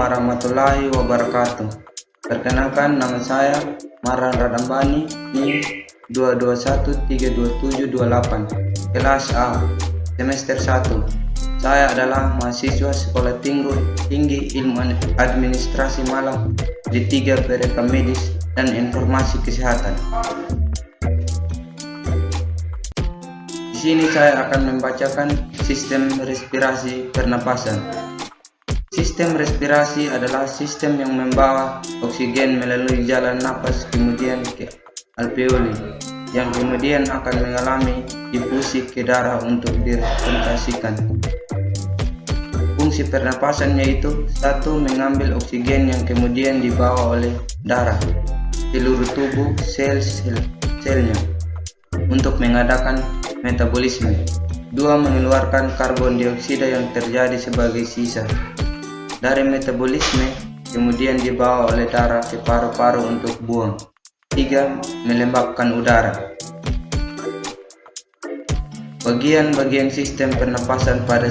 warahmatullahi wabarakatuh. Perkenalkan, nama saya Marwan Radambani, NIM 221-32728, kelas A, semester 1. Saya adalah mahasiswa Sekolah Tinggi Ilmu Administrasi Malang D3 Perekam Medis dan Informasi Kesehatan. Di sini saya akan membacakan sistem respirasi pernapasan. Sistem respirasi adalah sistem yang membawa oksigen melalui jalan napas kemudian ke alveoli, yang kemudian akan mengalami difusi ke darah untuk direfleksikan. Fungsi pernapasan yaitu: 1. Mengambil oksigen yang kemudian dibawa oleh darah seluruh tubuh sel-selnya untuk mengadakan metabolisme. 2. Mengeluarkan karbon dioksida yang terjadi sebagai sisa dari metabolisme kemudian dibawa oleh darah ke paru-paru untuk buang. 3. Melembabkan udara. Bagian-bagian sistem pernapasan pada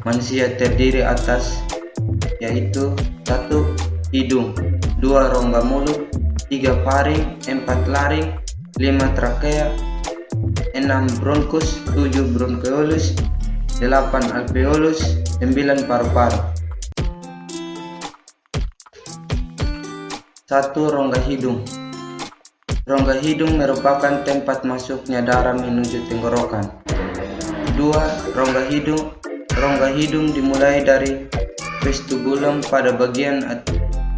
manusia terdiri atas yaitu: 1. Hidung, 2. Rongga mulut, 3. Faring, 4. laring, 5. trakea, 6. bronkus, 7. bronkeolus, 8. alveolus, 9. paru-paru. 1. Rongga hidung. Rongga hidung merupakan tempat masuknya darah menuju tenggorokan. 2. Rongga hidung. Rongga hidung dimulai dari vestibulum pada bagian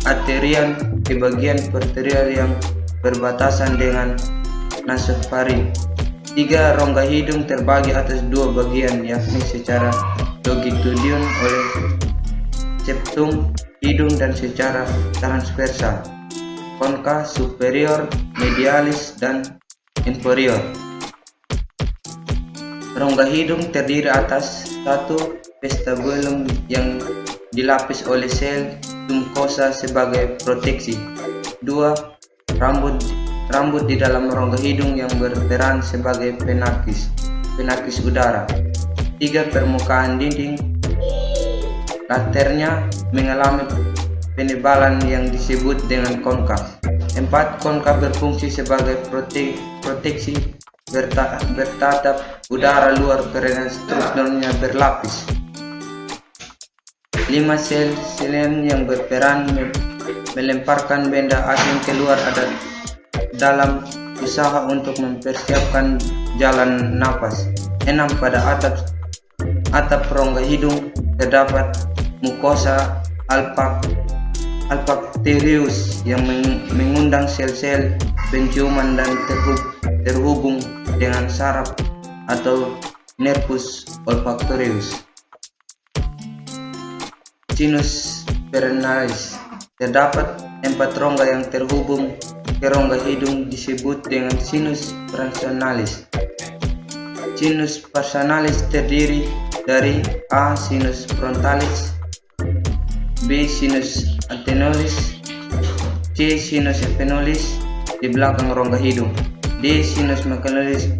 arterial ke bagian perterial yang berbatasan dengan nasofaring. 3. Rongga hidung terbagi atas dua bagian, yakni secara longitudinal oleh septum hidung dan secara transversal konka superior, medialis, dan inferior. Rongga hidung terdiri atas: 1. Vestibulum yang dilapis oleh sel mukosa sebagai proteksi. 2. Rambut di dalam rongga hidung yang berperan sebagai penakis udara. 3. Permukaan dinding laternya mengalami penebalan yang disebut dengan konka. 4. Konka berfungsi sebagai proteksi bertatap udara luar karena strukturnya berlapis. 5. Sel yang berperan melemparkan benda asing keluar dalam usaha untuk mempersiapkan jalan napas. 6. Pada atap rongga hidung terdapat mukosa olfaktorius yang mengundang sel-sel penciuman dan terhubung dengan saraf atau nervus olfaktorius. Sinus perennalis. Terdapat 4 rongga yang terhubung ke rongga hidung disebut dengan sinus personalis. Sinus personalis terdiri dari: A. Sinus frontalis, B. Sinus anteroris, C. Sinus epinolis di belakang rongga hidung, D. Sinus macularis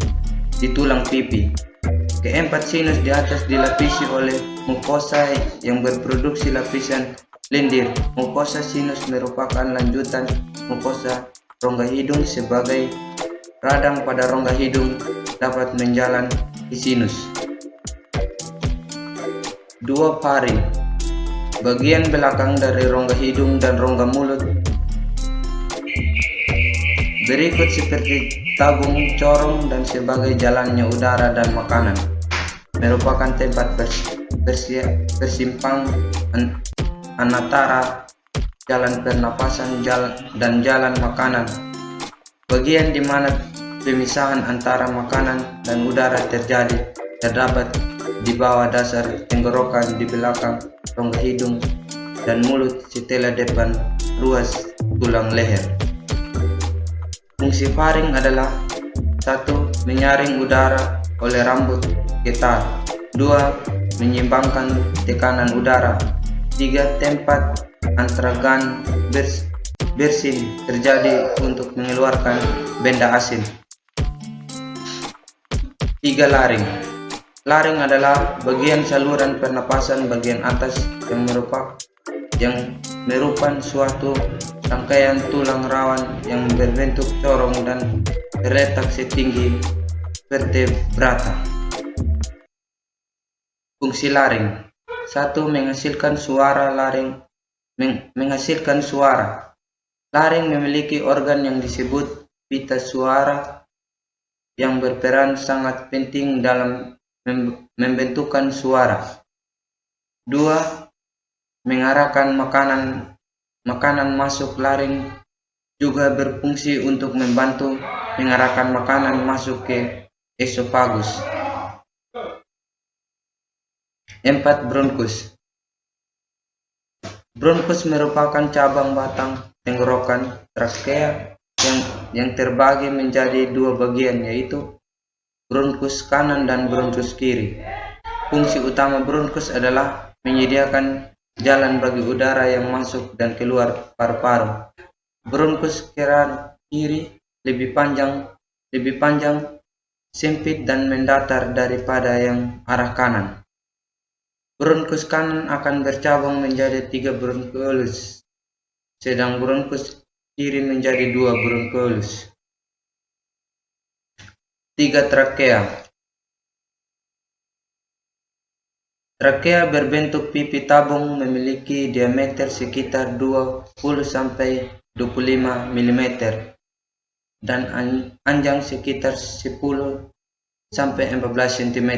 di tulang pipi. Keempat sinus di atas dilapisi oleh mukosa yang berproduksi lapisan lendir. Mukosa sinus merupakan lanjutan mukosa rongga hidung sebagai radang pada rongga hidung dapat menjalan ke sinus. 2. Faring. Bagian belakang dari rongga hidung dan rongga mulut berikut seperti tabung corong dan sebagai jalannya udara dan makanan, merupakan tempat bersimpang antara jalan pernapasan dan jalan makanan. Bagian di mana pemisahan antara makanan dan udara terdapat di bawah dasar tenggorokan di belakang rongga hidung dan mulut setelah depan ruas tulang leher. Fungsi faring adalah: 1. Menyaring udara oleh rambut getar. 2. Menyeimbangkan tekanan udara. 3. Tempat antragan bersin terjadi untuk mengeluarkan benda asing. 3. Laring. Laring adalah bagian saluran pernapasan bagian atas yang merupakan suatu rangkaian tulang rawan yang berbentuk corong dan terletak setinggi vertebrata. Fungsi laring. 1. Menghasilkan suara. Menghasilkan suara. Laring memiliki organ yang disebut pita suara yang berperan sangat penting dalam membentukkan suara. 2. Mengarahkan makanan masuk. Laring juga berfungsi untuk membantu mengarahkan makanan masuk ke esofagus. 4. Bronkus. Bronkus merupakan cabang batang tenggorokan trakea yang terbagi menjadi dua bagian, yaitu bronkus kanan dan bronkus kiri. Fungsi utama bronkus adalah menyediakan jalan bagi udara yang masuk dan keluar paru-paru. Bronkus kiri lebih panjang, sempit dan mendatar daripada yang arah kanan. Bronkus kanan akan bercabang menjadi 3 bronchioles, sedang bronkus kiri menjadi 2 bronchioles. 3. Trakea. Trakea berbentuk pipi tabung, memiliki diameter sekitar 20-25 mm dan panjang sekitar 10-14 cm.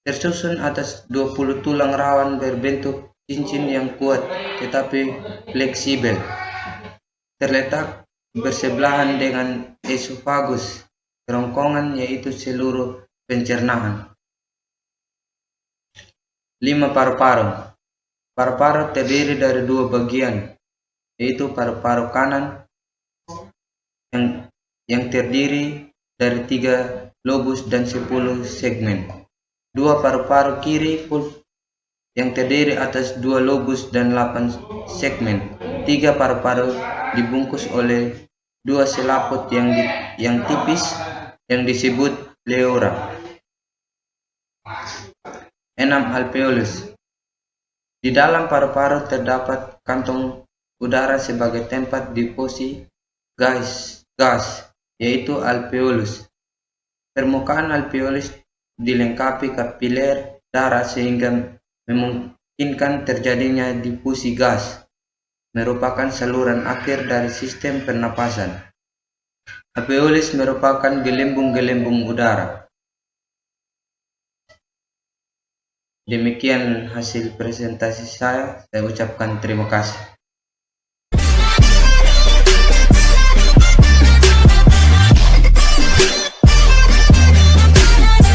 Tersusun atas 20 tulang rawan berbentuk cincin yang kuat tetapi fleksibel, terletak bersebelahan dengan esofagus, kerongkongan, yaitu seluruh pencernaan. 5. Paru-paru. Paru-paru terdiri dari 2 bagian, yaitu paru-paru kanan yang terdiri dari 3 lobus dan 10 segmen. 2 paru-paru kiri yang terdiri atas 2 lobus dan 8 segmen. 3 paru-paru dibungkus oleh 2 selaput yang tipis yang disebut pleura. 6. Alveolus. Di dalam paru-paru terdapat kantong udara sebagai tempat deposi gas, yaitu alveolus. Permukaan alveolus dilengkapi kapiler darah sehingga memungkinkan terjadinya difusi gas, merupakan saluran akhir dari sistem pernapasan. Alveolus merupakan gelembung-gelembung udara. Demikian hasil presentasi saya ucapkan terima kasih.